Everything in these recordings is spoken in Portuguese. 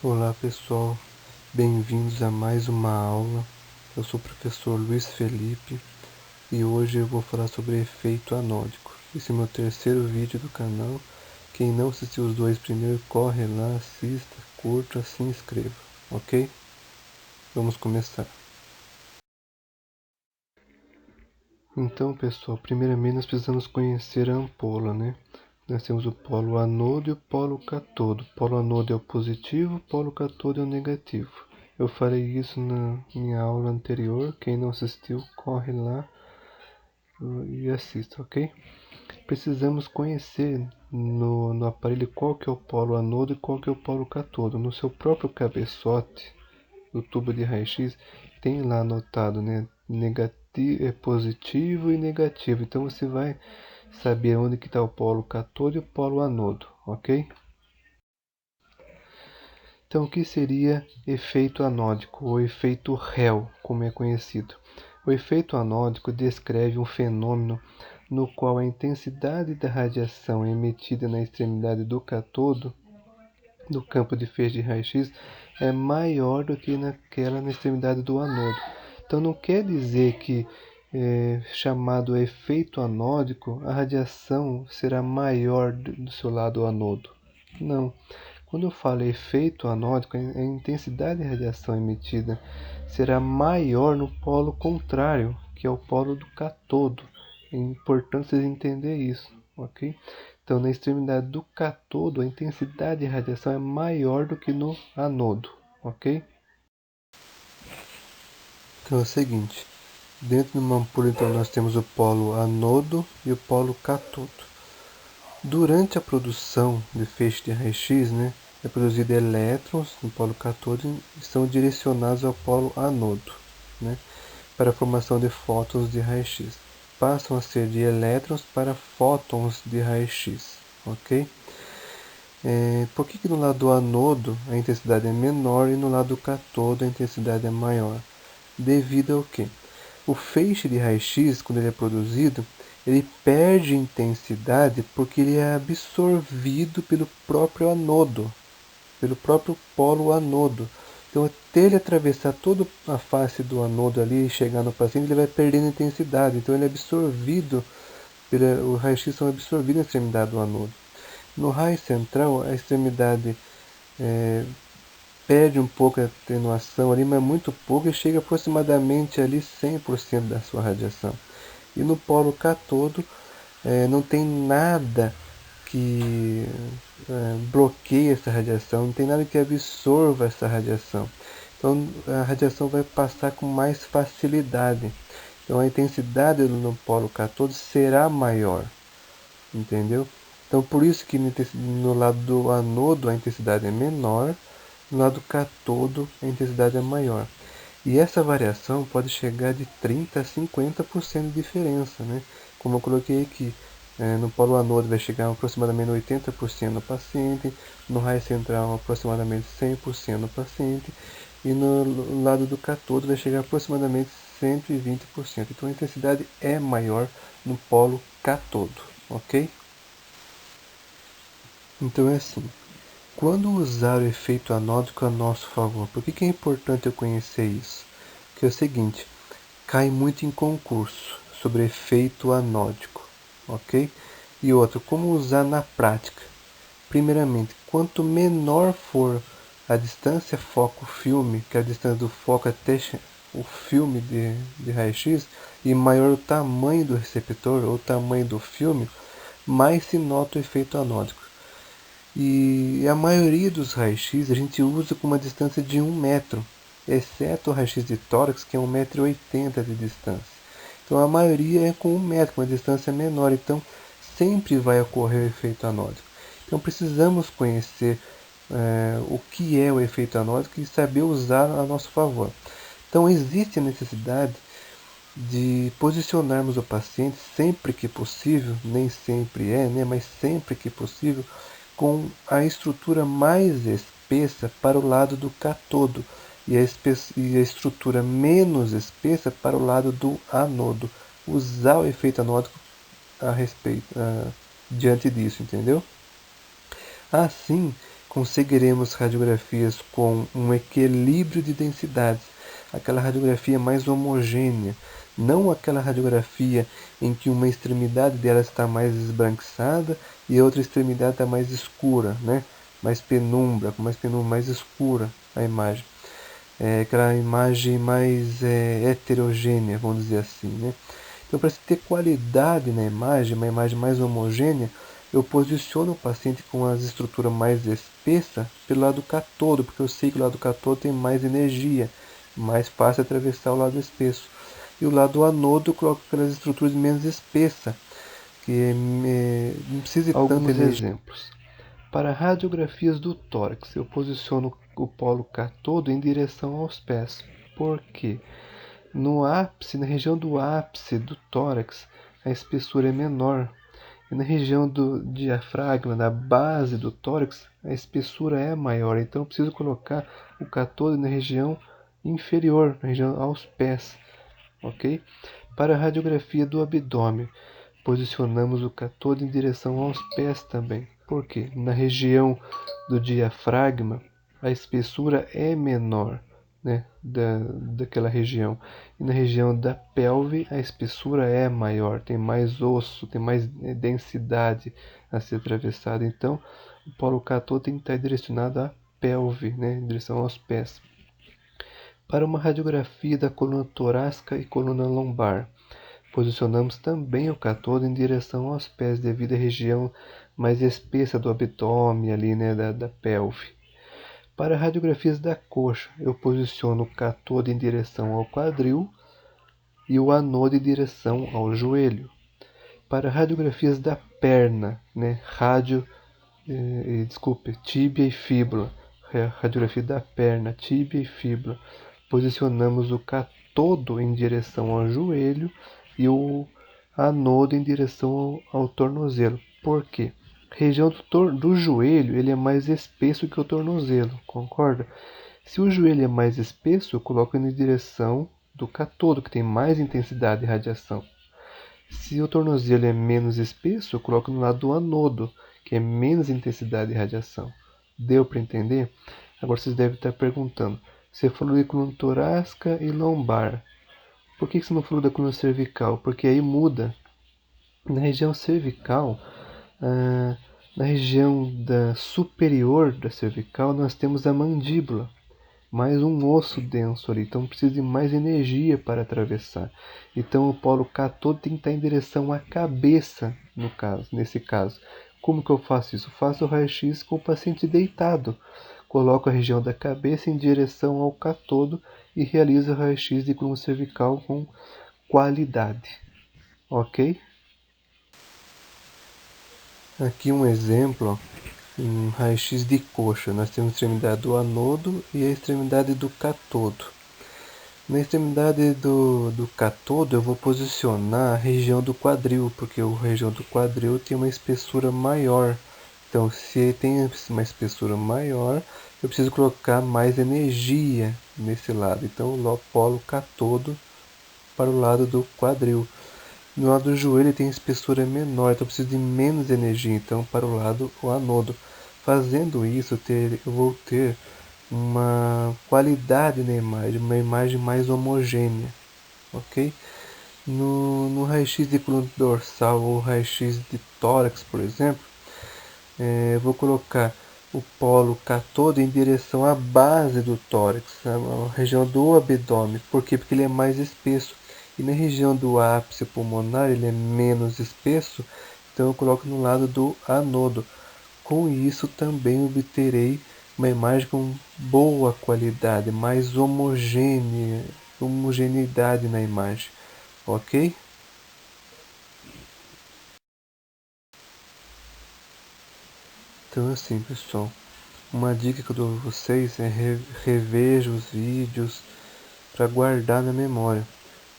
Olá pessoal, bem-vindos a mais uma aula. Eu sou o professor Luiz Felipe e hoje eu vou falar sobre efeito anódico. Esse é meu terceiro vídeo do canal. Quem não assistiu os dois primeiros, corre lá, assista, curta, se inscreva, ok? Vamos começar. Então pessoal, primeiramente nós precisamos conhecer a ampola, né? Nós temos o polo anodo e o polo catodo. O polo anodo é o positivo, o polo catodo é o negativo. Eu falei isso na minha aula anterior. Quem não assistiu, corre lá e assista, ok? Precisamos conhecer no aparelho qual que é o polo anodo e qual que é o polo catodo. No seu próprio cabeçote, do tubo de raio-x, tem lá anotado, né? Positivo e negativo. Então você vai saber onde que está o polo catodo e o polo anodo, ok? Então, o que seria efeito anódico, ou efeito Hell, como é conhecido? O efeito anódico descreve um fenômeno no qual a intensidade da radiação emitida na extremidade do catodo, do campo de feixe de raio-x, é maior do que naquela na extremidade do anodo. Então, não quer dizer que, chamado efeito anódico, a radiação será maior do seu lado anodo. Não. Quando eu falo efeito anódico, a intensidade de radiação emitida será maior no polo contrário, que é o polo do catodo. É importante vocês entenderem isso, ok? Então, na extremidade do catodo, a intensidade de radiação é maior do que no anodo, ok? Então é o seguinte, dentro de uma ampola então, nós temos o polo anodo e o polo catodo. Durante a produção de feixe de raio-x, né, é produzido elétrons no polo catodo e são direcionados ao polo anodo, né, para a formação de fótons de raio-x. Passam a ser de elétrons para fótons de raio-x, ok? Por que no lado do anodo a intensidade é menor e no lado do catodo a intensidade é maior? Devido ao que? O feixe de raio-x, quando ele é produzido, ele perde intensidade porque ele é absorvido pelo próprio anodo, pelo próprio polo anodo. Então, até ele atravessar toda a face do anodo ali e chegar no paciente, ele vai perdendo intensidade. Então, ele é absorvido, os raios-x são absorvidos na extremidade do anodo. No raio central, a extremidade perde um pouco a atenuação ali, mas muito pouco, e chega aproximadamente ali 100% da sua radiação. E no polo catodo não tem nada que bloqueie essa radiação, não tem nada que absorva essa radiação. Então a radiação vai passar com mais facilidade. Então a intensidade no polo catodo será maior, entendeu? Então por isso que no lado do anodo a intensidade é menor, no lado catodo a intensidade é maior. E essa variação pode chegar de 30% a 50% de diferença, né? Como eu coloquei aqui, no polo anodo vai chegar a aproximadamente 80% no paciente, no raio central aproximadamente 100% no paciente, e no lado do catodo vai chegar a aproximadamente 120%. Então a intensidade é maior no polo catodo, ok? Então é assim, quando usar o efeito anódico a nosso favor? Por que é importante eu conhecer isso? Que é o seguinte, cai muito em concurso sobre efeito anódico, ok? E outro, como usar na prática? Primeiramente, quanto menor for a distância foco-filme, que é a distância do foco até o filme de raio-x, e maior o tamanho do receptor ou o tamanho do filme, mais se nota o efeito anódico. E a maioria dos raios-x a gente usa com uma distância de 1 metro, exceto o raio-x de tórax, que é 1,80 m de distância. Então a maioria é com 1 metro, com uma distância menor, então sempre vai ocorrer o efeito anódico. Então precisamos conhecer o que é o efeito anódico e saber usar a nosso favor. Então existe a necessidade de posicionarmos o paciente sempre que possível, nem sempre é, né, mas sempre que possível, com a estrutura mais espessa para o lado do catodo e a estrutura menos espessa para o lado do anodo. Usar o efeito anódico diante disso, entendeu? Assim, conseguiremos radiografias com um equilíbrio de densidades, aquela radiografia mais homogênea, não aquela radiografia em que uma extremidade dela está mais esbranquiçada e a outra extremidade está mais escura, né? Mais penumbra, com mais penumbra, mais escura a imagem. É aquela imagem mais heterogênea, vamos dizer assim, né? Então, para se ter qualidade na imagem, uma imagem mais homogênea, eu posiciono o paciente com as estruturas mais espessas pelo lado catodo, porque eu sei que o lado catodo tem mais energia, mais fácil atravessar o lado espesso. E o lado anodo eu coloco aquelas estruturas menos espessas, que não precisa de tanta energia. Alguns exemplos. Para radiografias do tórax, eu posiciono o polo catodo em direção aos pés. Por quê? No ápice, na região do ápice do tórax, a espessura é menor. E na região do diafragma, na base do tórax, a espessura é maior. Então eu preciso colocar o catodo na região inferior, na região aos pés. Ok? Para a radiografia do abdômen, posicionamos o catodo em direção aos pés também. Por quê? Na região do diafragma, a espessura é menor, né, daquela região. E na região da pelve, a espessura é maior, tem mais osso, tem mais densidade a ser atravessada. Então, o polo catodo tem que estar direcionado à pelve, né, em direção aos pés. Para uma radiografia da coluna torácica e coluna lombar, posicionamos também o catodo em direção aos pés, devido à região mais espessa do abdômen, ali, né, da pelve. Para radiografias da coxa, eu posiciono o catodo em direção ao quadril e o anodo em direção ao joelho. Para radiografias da perna, né, tíbia e fíbula, radiografia da perna, tíbia e fíbula, posicionamos o catodo em direção ao joelho e o anodo em direção ao tornozelo. Por quê? A região do joelho ele é mais espesso que o tornozelo, concorda? Se o joelho é mais espesso, eu coloco ele em direção do catodo, que tem mais intensidade de radiação. Se o tornozelo é menos espesso, eu coloco no lado do anodo, que é menos intensidade de radiação. Deu para entender? Agora vocês devem estar perguntando, você falou de coluna torácica e lombar. Por que você não falou da coluna cervical? Porque aí muda. Na região cervical, na região superior da cervical, nós temos a mandíbula, mais um osso denso ali, então precisa de mais energia para atravessar. Então o polo catodo tem que estar em direção à cabeça, nesse caso. Como que eu faço isso? Faço o raio-x com o paciente deitado. Coloco a região da cabeça em direção ao catodo e realizo o raio-x de coluna cervical com qualidade. Ok? Aqui um exemplo, um raio-x de coxa. Nós temos a extremidade do anodo e a extremidade do catodo. Na extremidade do catodo eu vou posicionar a região do quadril, porque a região do quadril tem uma espessura maior. Então, se tem uma espessura maior, eu preciso colocar mais energia nesse lado. Então, o polo catodo para o lado do quadril. No lado do joelho tem espessura menor, então eu preciso de menos energia, então para o lado o anodo. Fazendo isso, eu vou ter uma qualidade na imagem, uma imagem mais homogênea, ok? No raio-x de coluna dorsal ou raio-x de tórax, por exemplo, eu vou colocar o polo catodo em direção à base do tórax, a região do abdômen. Por quê? Porque ele é mais espesso. E na região do ápice pulmonar ele é menos espesso, então eu coloco no lado do anodo. Com isso também obterei uma imagem com boa qualidade, mais homogeneidade na imagem, ok? Então assim, pessoal, uma dica que eu dou a vocês é reveja os vídeos para guardar na memória.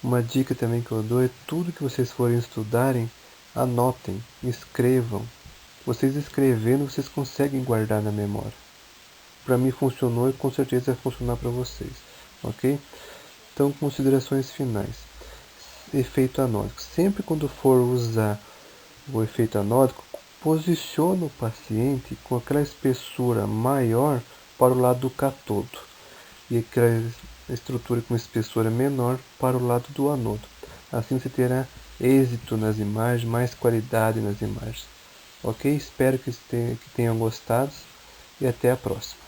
Uma dica também que eu dou é tudo que vocês forem estudarem, anotem, escrevam. Vocês escrevendo, vocês conseguem guardar na memória. Para mim funcionou e com certeza vai funcionar para vocês, ok? Então, considerações finais. Efeito anódico. Sempre quando for usar o efeito anódico, posiciona o paciente com aquela espessura maior para o lado do cátodo e aquela estrutura com espessura menor para o lado do anodo. Assim você terá êxito nas imagens, mais qualidade nas imagens. Ok? Espero que tenham gostado e até a próxima.